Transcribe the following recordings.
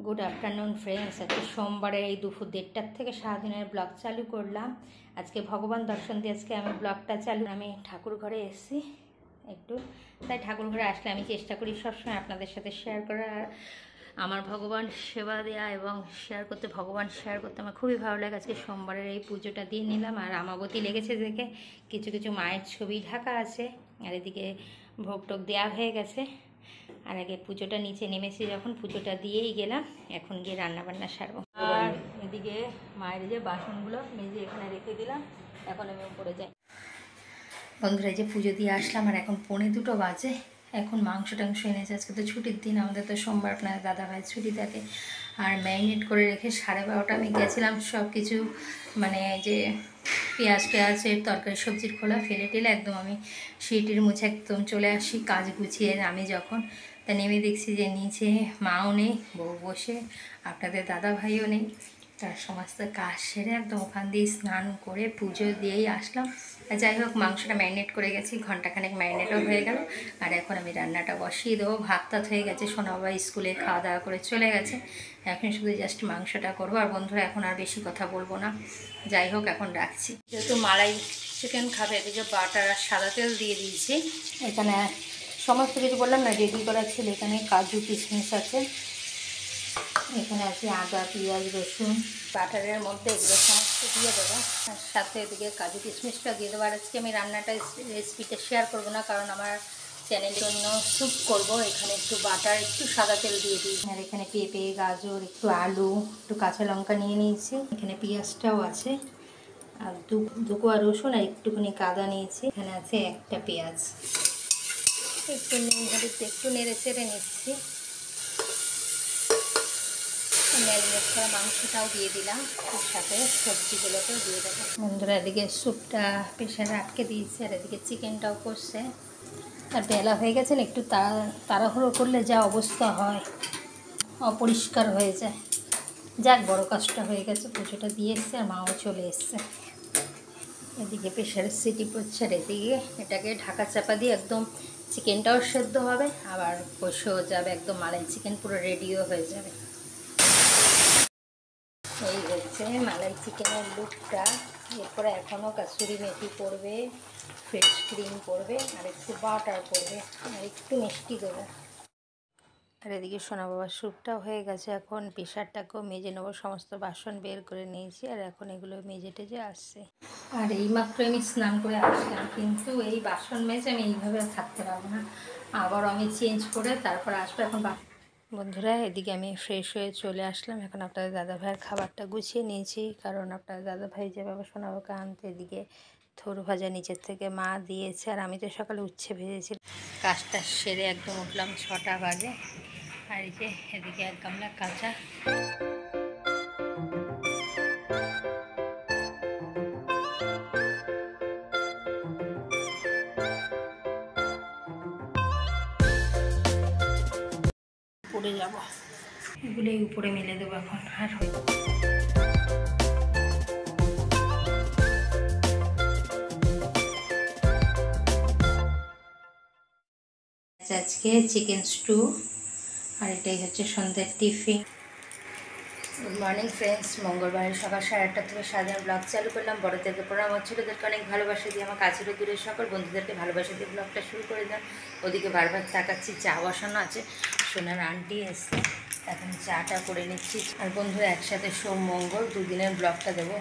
Good afternoon friends. আজকে সোমবারে এই দুপুর 1:30 থেকে সারাদিনের ব্লগ চালু করলাম। আজকে ভগবান দর্শন দিয়ে আজকে আমি ব্লগটা চালু। আমি ঠাকুর ঘরে এসেছি একটু, তাই ঠাকুর ঘরে আসলে আমি চেষ্টা করি সবসময় আপনাদের সাথে শেয়ার করার। আর আমার ভগবান সেবা দেওয়া এবং শেয়ার করতে, ভগবান শেয়ার করতে আমার খুবই ভালো লাগে। আজকে সোমবারের এই পুজোটা দিয়ে নিলাম। আর আমাবতী লেগেছে দেখে কিছু কিছু মায়ের ছবি ঢাকা আছে, আর এদিকে ভোগ টোগ দেওয়া হয়ে গেছে। আর আগে পুজোটা নিচে নেমেছি, যখন পুজোটা দিয়েই গেলাম, এখন গিয়ে রান্নাবান্না সারবো। আর এদিকে মায়ের যে বাসনগুলো মেজে এখানে রেখে দিলাম, এখন আমি উপরে যাই। বন্ধুরা, যে পুজো দিয়ে আসলাম আর এখন 1:45 বাজে। এখন মাংস টাংস এনেছে, আজকে তো ছুটির দিন, আমাদের তো সোমবার আপনার দাদাভাই ছুটি থাকে। আর ম্যারিনেট করে রেখে 12:30 আমি গেছিলাম সব কিছু, মানে যে পেঁয়াজের তরকারি সবজির খোলা ফেলে টেলে একদম আমি সিটির মুছে একদম চলে আসি কাজ গুছিয়ে। আমি যখন তা নেমে দেখছি যে নিচে মাও নেই, বউ বসে, আপনাদের দাদাভাইও নেই। তার সমস্ত কাজ সেরে একদম ওখান দিয়ে স্নান করে পুজো দিয়েই আসলাম। আর যাই হোক, মাংসটা ম্যারিনেট করে গেছি, ঘন্টাখানেক ম্যারিনেটও হয়ে গেল। আর এখন আমি রান্নাটা বসিয়ে দেবো। ভাত টাত হয়ে গেছে, সোনা বাবা স্কুলে খাওয়া দাওয়া করে চলে গেছে, এখন শুধু জাস্ট মাংসটা করবো। আর বন্ধুরা, এখন আর বেশি কথা বলবো না, যাই হোক এখন রাখছি। যেহেতু মালাই চিকেন খাবে, এদিকে বাটার আর সাদা তেল দিয়ে দিয়েছি। এখানে সমস্ত কিছু বললাম না রেডি করা ছিল। এখানে কাজু কিশমিশ আছে, এখানে আছে আদা পেঁয়াজ রসুন, বাটারের মধ্যে এগুলো সমস্ত দিয়ে দেবো। আর সাথে এদিকে কাজু কিশমিশটা দিয়ে দেবো। আর আজকে আমি রান্নাটা রেসিপিটা শেয়ার করবো না, কারণ আমার চ্যানেলের জন্য স্যুপ করবো। এখানে একটু বাটার, একটু সাদা তেল দিয়ে দিই। আর এখানে পেঁপে, গাজর, একটু আলু, একটু কাঁচা লঙ্কা নিয়ে নিয়েছি। এখানে পেঁয়াজটাও আছে, আর দুকোয়া রসুন আর একটুখানি আদা নিয়েছি। এখানে আছে একটা পেঁয়াজ। একটু একটু নেড়ে চেড়ে নিচ্ছি। ম্যারিনেট করা মাংসটাও দিয়ে দিলাম, তার সাথে সবজিগুলোকেও দিয়ে দেবো। বন্ধুরা, এদিকে স্যুপটা প্রেশারে আটকে দিয়েছি, আর এদিকে চিকেনটাও করছে। আর বেলা হয়ে গেছে না, একটু তাড়াহুড়ো করলে যা অবস্থা হয়, অপরিষ্কার হয়ে যায়। যাক, বড় কাজটা হয়ে গেছে, পুজোটা দিয়ে এসছে আর মাও চলে এসছে। এদিকে প্রেশারের সিটি পড়ছে, আর এদিকে এটাকে ঢাকা চাপা দিয়ে একদম চিকেনটাও সেদ্ধ হবে, আবার কষেও যাবে, একদম মালাই চিকেন পুরো রেডিও হয়ে যাবে। এই হচ্ছে মালাই চিকেনের লুকটা। এরপরে এখনও কাসুরি মেথি পড়বে, ফ্রেশ ক্রিম পড়বে, আর একটু বাটার পড়বে, আর একটু মিষ্টি দেবো। আর এদিকে সোনা বাবার স্যুপটাও হয়ে গেছে। এখন প্রেশারটাকেও মেজে নেবো, সমস্ত বাসন বের করে নিয়েছি, আর এখন এগুলো মেজে টেজে আসছে। আর এইমাত্র আমি স্নান করে আসলাম, কিন্তু এই বাসন মেজে আমি এইভাবে থাকতে পারবো না, আবার আমি চেঞ্জ করে তারপর আসবো। এখন বন্ধুরা, এদিকে আমি ফ্রেশ হয়ে চলে আসলাম। এখন আপনাদের দাদাভাইয়ের খাবারটা গুছিয়ে নিয়েছি, কারণ আপনাদের দাদাভাই যেভাবে সোনাবাকে আনতে, এদিকে থোর ভাজা নিচের থেকে মা দিয়েছে, আর আমি তো সকালে উচ্ছে ভেজেছি। কাজটা সেরে একদম উঠলাম 6টা বাজে। আর এই যে এদিকে 1 গামলা কাঁচা পড়ে যাব, এগুলোই উপরে মেলে দেবো এখন। আর আজকে চিকেন স্টু, আর এটাই হচ্ছে সন্ধ্যার টিফিন। গুড মর্নিং ফ্রেন্ডস, মঙ্গলবারের সকাল 8:30 থেকে সারাদিন ব্লগ চালু করলাম। বড়দেরকে প্রণাম, ছোটোদেরকে অনেক ভালোবাসা দিয়ে, আমার কাছেরও দূরের সকল বন্ধুদেরকে ভালোবাসা দিয়ে ব্লগটা শুরু করে দিলাম। ওদিকে বারবার তাকাচ্ছি, চা বসানো আছে, সোনার আন্টি এসছে, এখন চাটা করে নিচ্ছি। আর বন্ধুরা, একসাথে সোম মঙ্গল 2 দিনের ব্লগটা দেবো,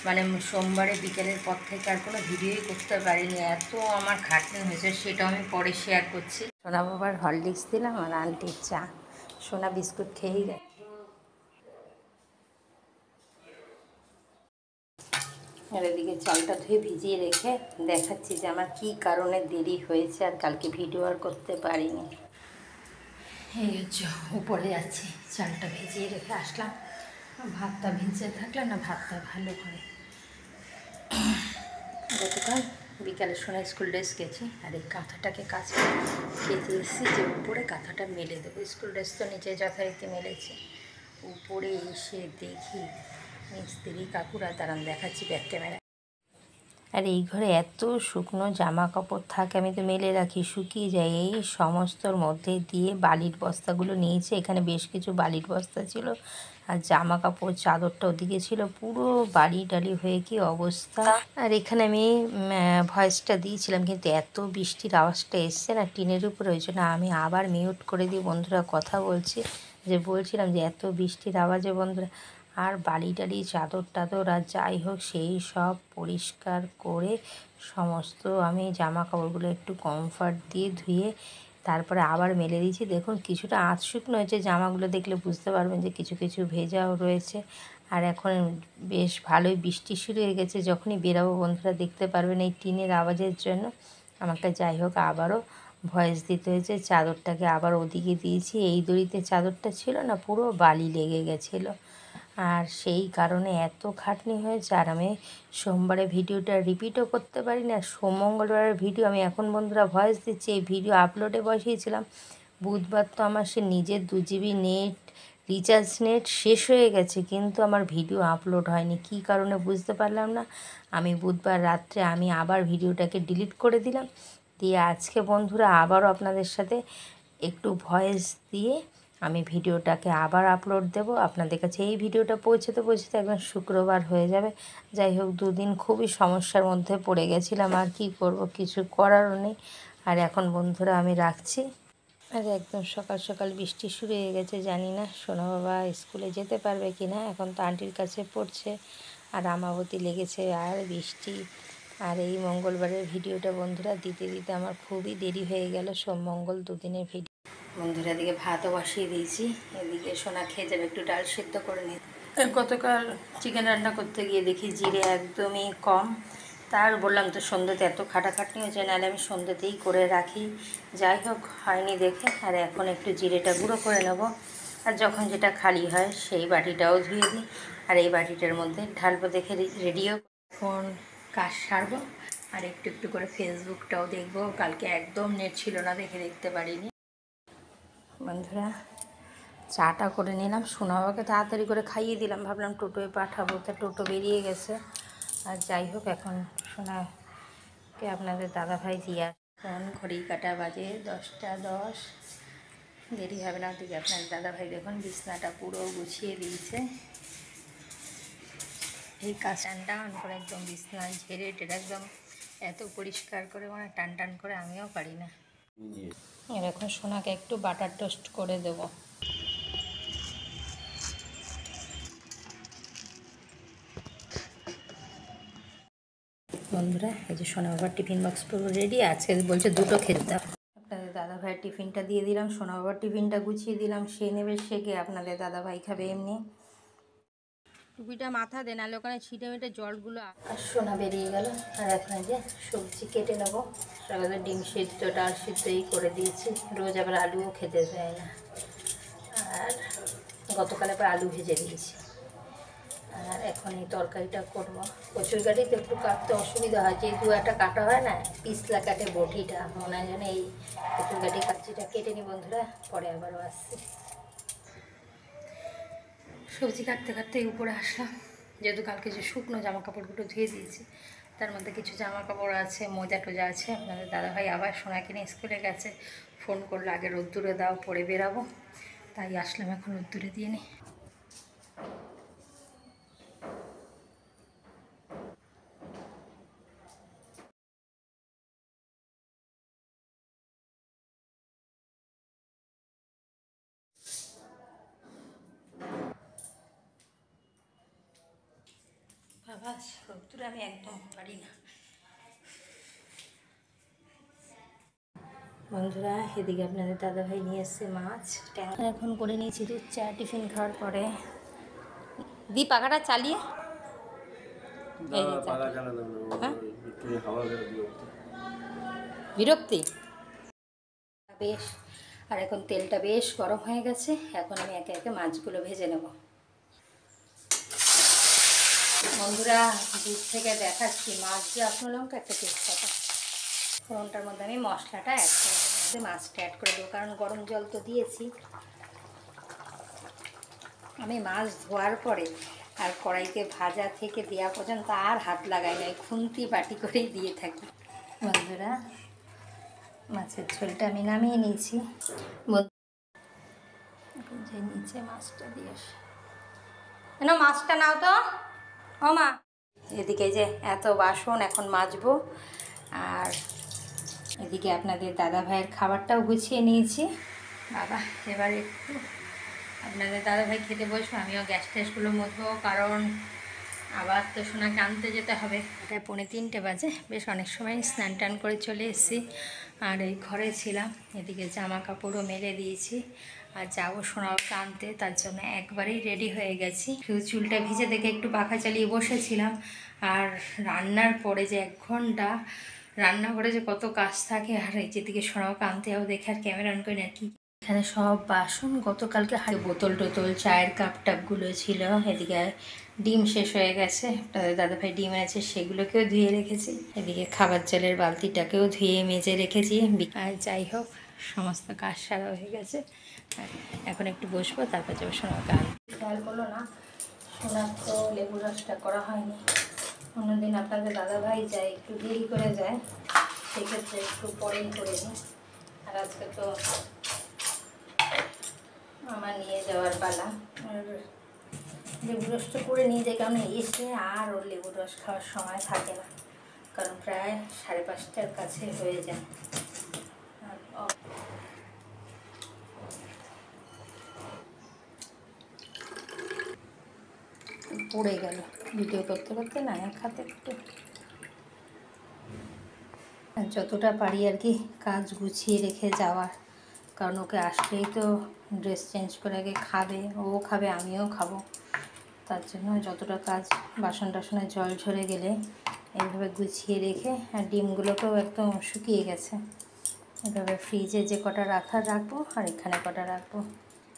মানে সোমবারে বিকেলের পর থেকে আর কোনো ভিডিওই করতে পারিনি, এত আমার খাটনি হয়েছে, সেটাও আমি পরে শেয়ার করছি। সোনা বাবার হরলিক্স দিলাম, আর আন্টির চা, সোনা বিস্কুট খেয়েই গেছে। আর এদিকে চালটা ধুয়ে ভিজিয়ে রেখে দেখাচ্ছি যে আমার কী কারণে দেরি হয়েছে, আর কালকে ভিডিও আর করতে পারিনি। এই হচ্ছে উপরে যাচ্ছি, চালটা ভিজিয়ে রেখে আসলাম। ভাতটা ভিজে থাকলে না ভাতটা ভালো হয়। গতকাল বিকালে সোনা স্কুল ড্রেস গেছি, আর এই কাঁথাটাকে কাছে খেতে এসেছি যে উপরে কাঁথাটা মেলে দেবো। স্কুল ড্রেস তো নিচে যথারীতি মেলেছে, উপরে এসে দেখি মিস্ত্রি কাকুরা, দাঁড়ান দেখাচ্ছি ব্যাক ক্যামেরা। আর এই ঘরে এত শুকনো জামা কাপড় থাকে, আমি তো মেলে রাখি, শুকিয়ে যায়। এই সমস্তর মধ্যে দিয়ে বালির বস্তাগুলো নিয়েছে। এখানে বেশ কিছু বালির বস্তা ছিল, আর জামা কাপড় চাদরটা ওদিকে ছিল, পুরো বালি টালি হয়ে কি অবস্থা। আর এখানে আমি ভয়েসটা দিয়েছিলাম, কিন্তু এত বৃষ্টির আওয়াজটা এসছে না টিনের উপরে, ওই জন্য আমি আবার মিউট করে দিয়ে বন্ধুরা কথা বলছি। যে বলছিলাম যে এত বৃষ্টির আওয়াজে বন্ধুরা, আর বালি টালি চাদর টাদর আর যাই হোক সেই সব পরিষ্কার করে সমস্ত আমি জামা কাপড়গুলো একটু কমফর্ট দিয়ে ধুয়ে তারপরে আবার মেলে দিয়েছি। দেখুন কিছুটা আধ শুকনো হয়েছে, জামাগুলো দেখলে বুঝতে পারবেন যে কিছু কিছু ভেজাও রয়েছে। আর এখন বেশ ভালোই বৃষ্টি শুরু হয়ে গেছে, যখনই বেরাবো বন্ধুরা দেখতে পারবেন এই টিনের আওয়াজের জন্য আমাকে যাই হোক আবারও ভয়েস দিতে হয়েছে। চাদরটাকে আবার ওদিকে দিয়েছি, এই দড়িতে চাদরটা ছিল না, পুরো বালি লেগে গেছিলো, আর সেই কারণে এত খাটনি হয়েছে। আর আমি সোমবারে ভিডিওটা রিপিটও করতে পারি না, মঙ্গলবারের ভিডিও আমি এখন বন্ধুরা ভয়েস দিচ্ছি, এই ভিডিও আপলোডে বসিয়েছিলাম। বুধবার তো আমার সে নিজের 2 GB নেট রিচার্জ নেট শেষ হয়ে গেছে, কিন্তু আমার ভিডিও আপলোড হয়নি, কী কারণে বুঝতে পারলাম না। আমি বুধবার রাত্রে আমি আবার ভিডিওটাকে ডিলিট করে দিলাম, দিয়ে আজকে বন্ধুরা আবারও আপনাদের সাথে একটু ভয়েস দিয়ে আমি ভিডিওটাকে আবার আপলোড দেব আপনাদের কাছে। এই ভিডিওটা পৌঁছতে একদম শুক্রবার হয়ে যাবে। যাই হোক 2 দিন খুবই সমস্যার মধ্যে পড়ে গেছিলাম, আর কি করব, কিছু করারও নেই। আর এখন বন্ধুরা আমি রাখছি। আর একদম সকাল সকাল বৃষ্টি শুরু হয়ে গেছে, জানি না সোনা বাবা স্কুলে যেতে পারবে কি না, এখন তো আন্টির কাছে পড়ছে, আর আমাবতী লেগেছে আর বৃষ্টি। আর এই মঙ্গলবারের ভিডিওটা বন্ধুরা দিতে দিতে আমার খুবই দেরি হয়ে গেল, সোম মঙ্গল 2 দিনের ভিডিও। বন্ধুরা এদিকে ভাতও বসিয়ে দিয়েছি, এদিকে সোনা খেয়ে যাবে, একটু ডাল সেদ্ধ করে নিই। গতকাল চিকেন রান্না করতে গিয়ে দেখি জিরে একদমই কম, তার বললাম তো সন্ধ্যেতে এত খাটাখাটনি হয়েছে, নাহলে আমি সন্ধ্যেতেই করে রাখি। যাই হোক হয়নি দেখে, আর এখন একটু জিরেটা গুঁড়ো করে নেব। আর যখন যেটা খালি হয় সেই বাটিটাও ধুয়ে দিই, আর এই বাটিটার মধ্যে ঢালবো। দেখে রেডিও ফোন কাজ সারবো, আর একটু একটু করে ফেসবুকটাও দেখবো। কালকে একদম নেট ছিল না দেখে দেখতে পারিনি। বন্ধুরা চাটা করে নিলাম, সোনা বাবাকে তাড়াতাড়ি করে খাইয়ে দিলাম, ভাবলাম টোটোয় পাঠাবো, তা টোটো বেরিয়ে গেছে। আর যাই হোক এখন সোনাকে আপনাদের দাদাভাই দিয়ে এখন ঘড়ি কাটা বাজে 10টা 10, দেরি হবে না। দিকে আপনার দাদাভাই দেখুন বিছনাটা পুরো গুছিয়ে দিয়েছে, এই কাজ টান করে একদম বিছনা ঝেড়ে টেরে একদম এত পরিষ্কার করে, মানে টান টান করে আমিও পারি না। আর এখন সোনাকে একটু বাটার টোস্ট করে দেব। বন্ধুরা এই যে সোনা বাবার টিফিন বক্স পুরো রেডি আছে, বলছে 2টো খেতে দাও। আপনাদের দাদাভাইয়ের টিফিনটা দিয়ে দিলাম, সোনা বাবার টিফিনটা গুছিয়ে দিলাম, সে নেবে শেখে, আপনাদের দাদাভাই খাবে এমনি। টুপিটা মাথা দে, নাহলে ওখানে ছিটে মিটে জলগুলো। আর সোনা বেরিয়ে গেল, আর এখন যে সবজি কেটে নেবো। সকালে ডিম সিদ্ধ ডাল সিদ্ধ এই করে দিয়েছি, রোজ আবার আলুও খেতে চায় না, আর গতকাল আবার আলু ভেজে দিয়েছি। আর এখন এই তরকারিটা করবো। কচুর গাড়িতে একটু কাটতে অসুবিধা হয়, যেহেতু একটা কাটা হয় না, পিছলা কাটে বটিটা, মনে হয় যেন এই কচুর গাড়ি কাচ্চিটা কেটে নি বন্ধুরা, পরে আবারও আসছি। সবজি কাটতে কাটতে উপরে আসলাম, যেহেতু কালকে যে শুকনো জামা কাপড়গুলো ধুয়ে দিয়েছি, তার মধ্যে কিছু জামা কাপড় আছে, মোজা টোজা আছে। আপনাদের দাদাভাই আবার সোনাকে নিয়ে স্কুলে গেছে, ফোন করলো আগে রোদ্দুরে দাও পরে বেরাবো, তাই আসলাম এখন রোদ্দুরে দিয়ে নিই। বাবা রোদ্দুরে আমি একদম পারি না। বন্ধুরা এদিকে আপনাদের দাদাভাই নিয়ে এসছে মাছ, এখন করে নিয়েছি দুধ চা টিফিন খাওয়ার পরে। দি পাখাটা চালিয়ে বিরক্তি বেশ। আর এখন তেলটা বেশ গরম হয়ে গেছে, এখন আমি একে একে মাছগুলো ভেজে নেব। বন্ধুরা দূর থেকে দেখাচ্ছি মাছ দিয়ে আপনার লঙ্কা একটা তেজপাতা, ফোড়নটার মধ্যে আমি মশলাটা অ্যাড করে দেবো, মাছটা অ্যাড করে দেবো, কারণ গরম জল তো দিয়েছি। আমি মাছ ধোয়ার পরে আর কড়াইতে ভাজা থেকে দেওয়া পর্যন্ত আর হাত লাগাই না, খুন্তি বাটি করেই দিয়ে থাকি। বন্ধুরা, মাছের ঝোলটা আমি নামিয়ে নিয়েছি। যে নিচে মাছটা দিয়ে আসি, কেন মাছটা নাও তো ও মা। এদিকে যে এত বাসন এখন মাজবো, আর এদিকে আপনাদের দাদা ভাইয়ের খাবারটাও গুছিয়ে নিয়েছি। বাবা, এবার একটু আপনাদের দাদা ভাই খেতে বসবো, আমিও গ্যাস ট্যাসগুলো মুছবো, কারণ আবার তো সোনাকে আনতে যেতে হবে। এটা 2:45 বাজে, বেশ অনেক সময় স্নান টান করে চলে এসেছি। আর এই ঘরে ছিলাম, এদিকে জামা কাপড়ও মেলে দিয়েছি, আর যাবো সোনাকে আনতে, তার জন্য একবারেই রেডি হয়ে গেছি। শুধু চুলটা ভিজে দেখে একটু পাখা চালিয়ে বসেছিলাম। আর রান্নার পরে যে 1 ঘন্টা রান্নাঘরে যে কত কাজ থাকে, আর এই যেদিকে সোনাকে আনতে যাবো দেখে আর ক্যামেরা অন করি না। কি এখানে সব বাসন গতকালকে বোতল টোতল চায়ের কাপ টাপগুলো ছিল। এদিকে ডিম শেষ হয়ে গেছে, দাদাভাই ডিম আছে, সেগুলোকেও ধুয়ে রেখেছি। এদিকে খাবার জলের বালতিটাকেও ধুয়ে মেজে রেখেছি। আর যাই হোক, সমস্ত কাজ সারা হয়ে গেছে। আর এখন একটু বসবো, তারপর যাবো সোনাকে আনতে। খেয়াল করলো না, সোনার তো লেবু রসটা করা হয়নি। অন্যদিন আপনাদের দাদাভাই যায়, একটু দেরি করে যায়, সেক্ষেত্রে একটু পরেই করে নিই। আর আজকে তো আমার নিয়ে যাওয়ার পালা। আর লেবু রসটা করে নিয়ে যাই, কারণ এসে আর ওর লেবু রস খাওয়ার সময় থাকে না, কারণ প্রায় 5:30টার কাছে হয়ে যায়। পড়ে গেল ভিডিও করতে করতে, না এক হাতে একটু যতটা পারি আর কি কাজ গুছিয়ে রেখে যাওয়ার, কারণ ওকে আসলেই তো ড্রেস চেঞ্জ করে আগে খাবে, ও খাবে, আমিও খাবো। তার জন্য যতটা কাজ, বাসন টাসনে জল ঝরে গেলে এইভাবে গুছিয়ে রেখে, আর ডিমগুলোকেও একদম শুকিয়ে গেছে, এভাবে ফ্রিজে যে কটা রাখবো, আর এখানে কটা রাখবো।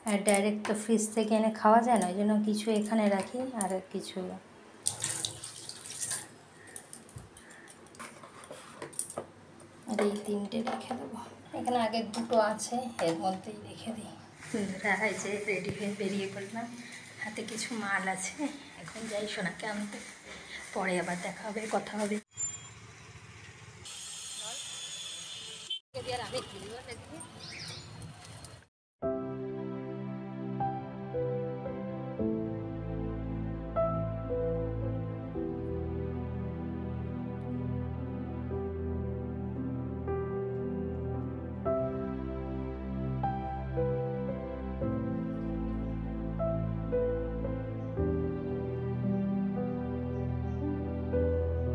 আর ডাইরেক্ট তো ফ্রিজ থেকে এনে খাওয়া যায় না, ওই জন্য কিছু এখানে রাখি, আর কিছু আর এই 3টে রেখে দেবো। এখানে আগে 2টো আছে, এর মধ্যেই রেখে দিই। এই যে রেডি হয়ে বেরিয়ে পড়লাম, হাতে কিছু মাল আছে, এখন যাই সোনাকে আনতে, পরে আবার দেখা হবে, কথা হবে। আমি